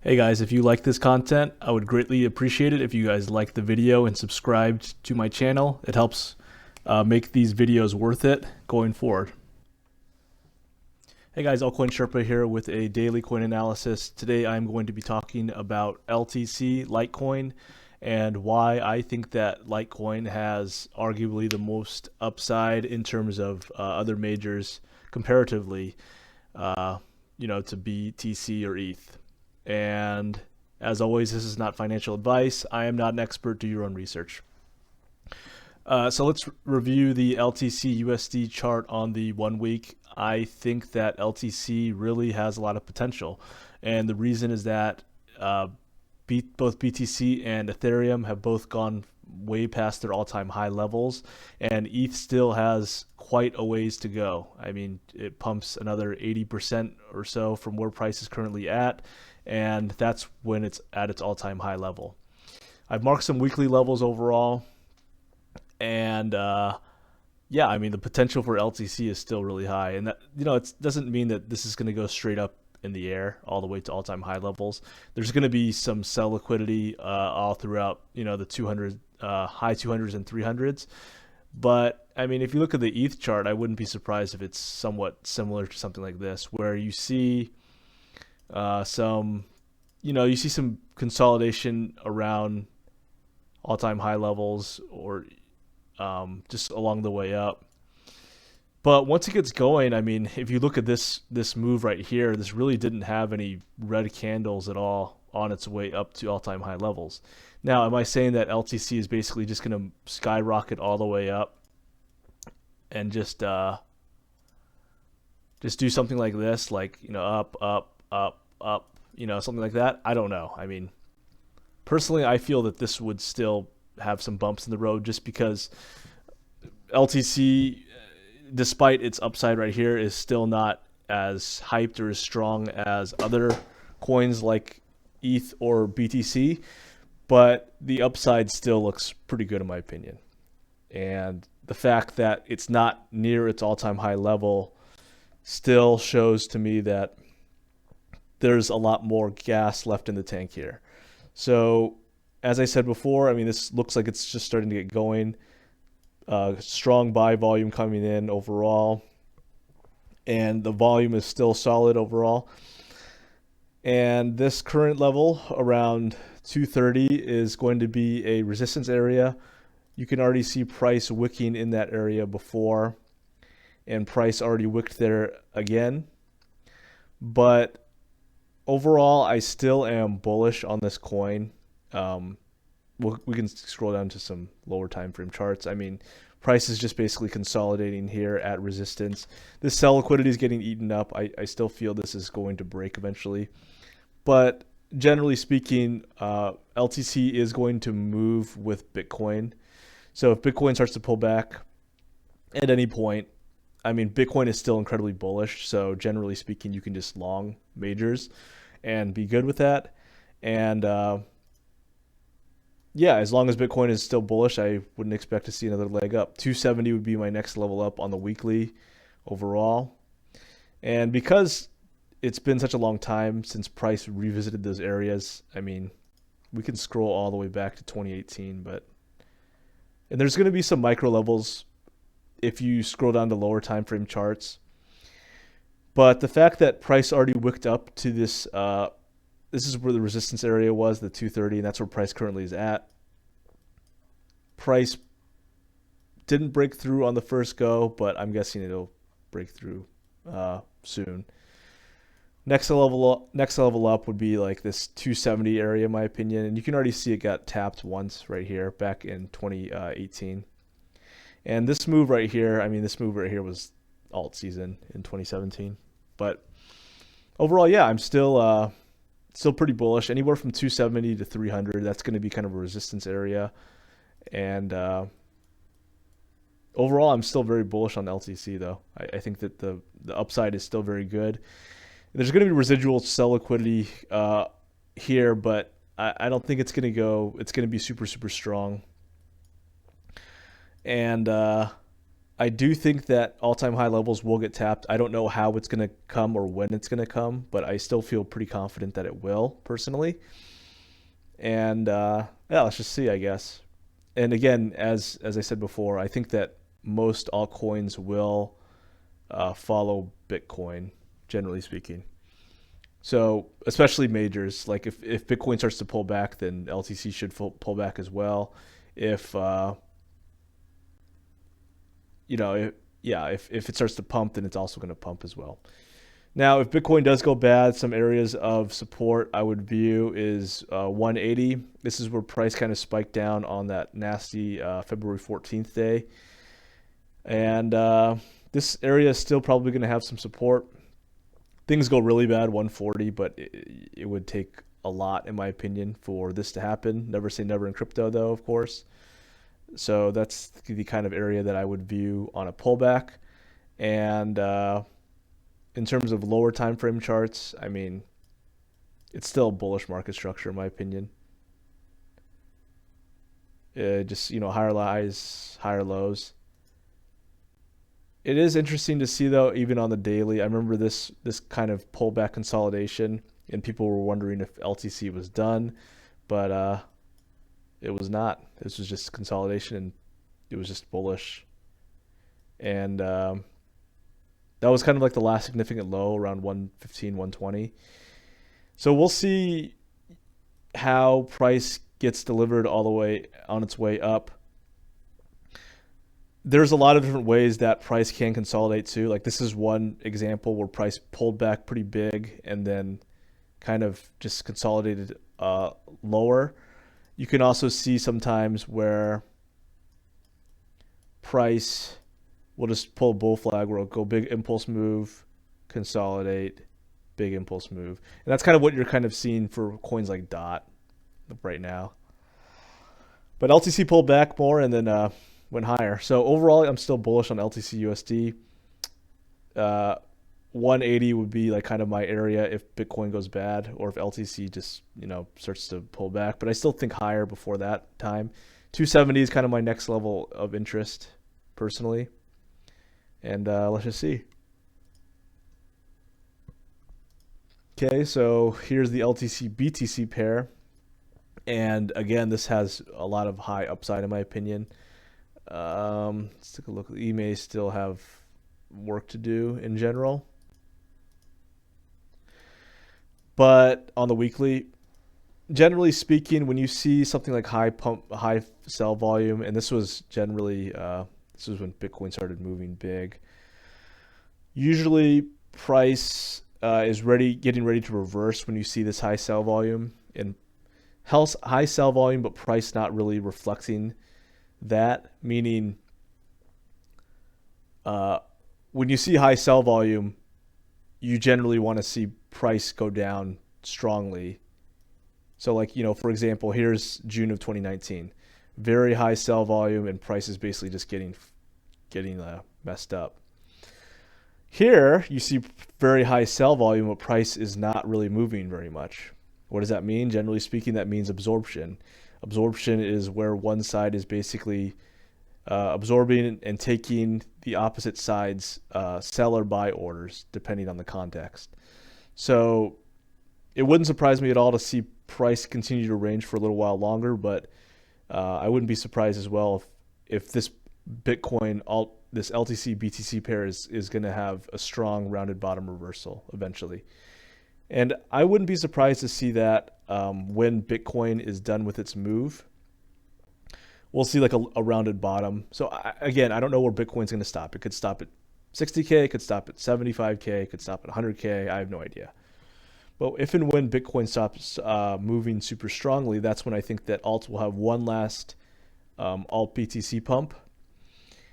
Hey guys, if you like this content, I would greatly appreciate it if you guys like the video and subscribed to my channel. It helps make these videos worth it going forward. Hey guys, Altcoin Sherpa here with a daily coin analysis. Today I'm going to be talking about LTC Litecoin and why I think that Litecoin has arguably the most upside in terms of other majors comparatively, to BTC or ETH. And as always, this is not financial advice. I am not an expert. Do your own research. So let's review the LTC USD chart on the 1 week. I think that LTC really has a lot of potential. And the reason is that both BTC and Ethereum have both gone way past their all-time high levels, and ETH still has quite a ways to go. I mean, it pumps another 80% or so from where price is currently at, and that's when it's at its all-time high level. I've marked some weekly levels overall, and yeah, I mean, the potential for LTC is still really high, and that, it doesn't mean that this is going to go straight up in the air all the way to all-time high levels. There's going to be some sell liquidity all throughout, the 200 high 200s and 300s. But I mean, if you look at the ETH chart, I wouldn't be surprised if it's somewhat similar to something like this, where you see some consolidation around all-time high levels, or just along the way up. But once it gets going, I mean, if you look at this move right here, this really didn't have any red candles at all on its way up to all-time high levels. Now, am I saying that LTC is basically just going to skyrocket all the way up and just do something like this, like, up, up, up, up, something like that? I don't know. I mean, personally, I feel that this would still have some bumps in the road, just because LTC, despite its upside right here, is still not as hyped or as strong as other coins like ETH or BTC, but the upside still looks pretty good in my opinion. And the fact that it's not near its all-time high level still shows to me that there's a lot more gas left in the tank here. So as I said before, I mean, this looks like it's just starting to get going. Strong buy volume coming in overall, and the volume is still solid overall. And this current level around 230 is going to be a resistance area. You can already see price wicking in that area before, and price already wicked there again. But overall, I still am bullish on this coin. We can scroll down to some lower time frame charts. I mean, price is just basically consolidating here at resistance. This sell liquidity is getting eaten up. I still feel this is going to break eventually. But generally speaking, LTC is going to move with Bitcoin. So if Bitcoin starts to pull back at any point, I mean, Bitcoin is still incredibly bullish. So generally speaking, you can just long majors and be good with that. And yeah, as long as Bitcoin is still bullish, I wouldn't expect to see another leg up. 270 would be my next level up on the weekly overall. And because it's been such a long time since price revisited those areas, I mean, we can scroll all the way back to 2018, and there's going to be some micro levels if you scroll down to lower time frame charts. But the fact that price already wicked up to this, this is where the resistance area was, the 230, and that's where price currently is at. Price didn't break through on the first go, but I'm guessing it'll break through soon. Next level up would be like this 270 area, in my opinion, and you can already see it got tapped once right here back in 2018. And this move right here, I mean, this move right here was alt season in 2017. But overall, yeah, I'm still pretty bullish. Anywhere from 270 to 300, that's going to be kind of a resistance area. And overall, I'm still very bullish on LTC, though. I think that the upside is still very good. There's going to be residual sell liquidity here, but I don't think it's going to go. It's going to be super, super strong. And I do think that all-time high levels will get tapped. I don't know how it's going to come or when it's going to come, but I still feel pretty confident that it will, personally. And yeah, let's just see, I guess. And again, as I said before, I think that most altcoins will follow Bitcoin, generally speaking. So especially majors, like if Bitcoin starts to pull back, then LTC should pull back as well. If you know, if it starts to pump, then it's also going to pump as well. Now, if Bitcoin does go bad, some areas of support I would view is 180. This is where price kind of spiked down on that nasty February 14th day. And this area is still probably going to have some support. Things go really bad, 140, but it would take a lot, in my opinion, for this to happen. Never say never in crypto, though, of course. So that's the kind of area that I would view on a pullback. And in terms of lower time frame charts, I mean, it's still a bullish market structure, in my opinion. Just, higher highs, higher lows. It is interesting to see, though, even on the daily. I remember this kind of pullback consolidation, and people were wondering if LTC was done, but it was not. This was just consolidation, and it was just bullish. And that was kind of like the last significant low around 115, 120. So we'll see how price gets delivered all the way on its way up. There's a lot of different ways that price can consolidate too. Like this is one example where price pulled back pretty big and then kind of just consolidated lower. You can also see sometimes where price will just pull a bull flag where it'll go big impulse move, consolidate, big impulse move. And that's kind of what you're kind of seeing for coins like DOT right now. But LTC pulled back more and then went higher. So overall, I'm still bullish on LTC USD. 180 would be like kind of my area if Bitcoin goes bad or if LTC just, starts to pull back. But I still think higher before that time. 270 is kind of my next level of interest personally. And let's just see. Okay, so here's the LTC BTC pair. And again, this has a lot of high upside in my opinion. Let's take a look. E may still have work to do in general. But on the weekly, generally speaking, when you see something like high sell volume, and this was generally, this was when Bitcoin started moving big. Usually price is getting ready to reverse when you see this high sell volume. And high sell volume, but price not really reflecting that, meaning when you see high sell volume, you generally want to see price go down strongly. So like, for example, here's June of 2019, very high sell volume and price is basically just getting messed up. Here you see very high sell volume, but price is not really moving very much. What does that mean? Generally speaking, that means absorption. Absorption is where one side is basically absorbing and taking the opposite side's sell or buy orders, depending on the context. So it wouldn't surprise me at all to see price continue to range for a little while longer, but I wouldn't be surprised as well if this Bitcoin, this LTC BTC pair is going to have a strong rounded bottom reversal eventually. And I wouldn't be surprised to see that when Bitcoin is done with its move, we'll see like a rounded bottom. So again, I don't know where Bitcoin's going to stop. It could stop at 60K, it could stop at 75K, it could stop at 100K. I have no idea. But if and when Bitcoin stops moving super strongly, that's when I think that alt will have one last alt BTC pump.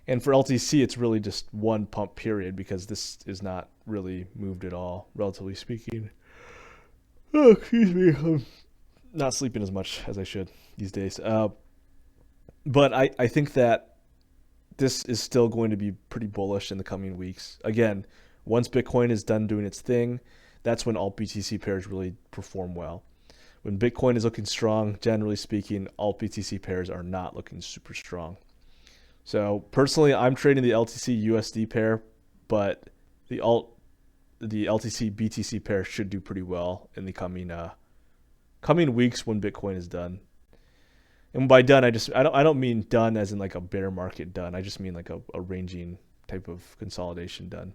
And for LTC, it's really just one pump period because this is not really moved at all, relatively speaking. Oh, excuse me. I'm not sleeping as much as I should these days. But I think that this is still going to be pretty bullish in the coming weeks. Again, once Bitcoin is done doing its thing, that's when alt BTC pairs really perform well. When Bitcoin is looking strong, generally speaking, alt BTC pairs are not looking super strong. So personally, I'm trading the LTC USD pair, but the LTC BTC pair should do pretty well in the coming weeks when Bitcoin is done. And by done, I don't mean done as in like a bear market done. I just mean like a ranging type of consolidation done.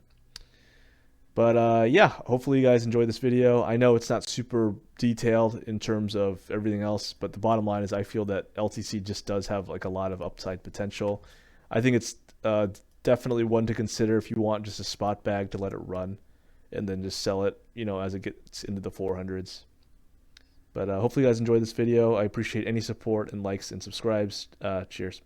But yeah, hopefully you guys enjoyed this video. I know it's not super detailed in terms of everything else, but the bottom line is I feel that LTC just does have like a lot of upside potential. I think it's definitely one to consider if you want just a spot bag to let it run and then just sell it, as it gets into the 400s. But hopefully you guys enjoyed this video. I appreciate any support and likes and subscribes. Cheers.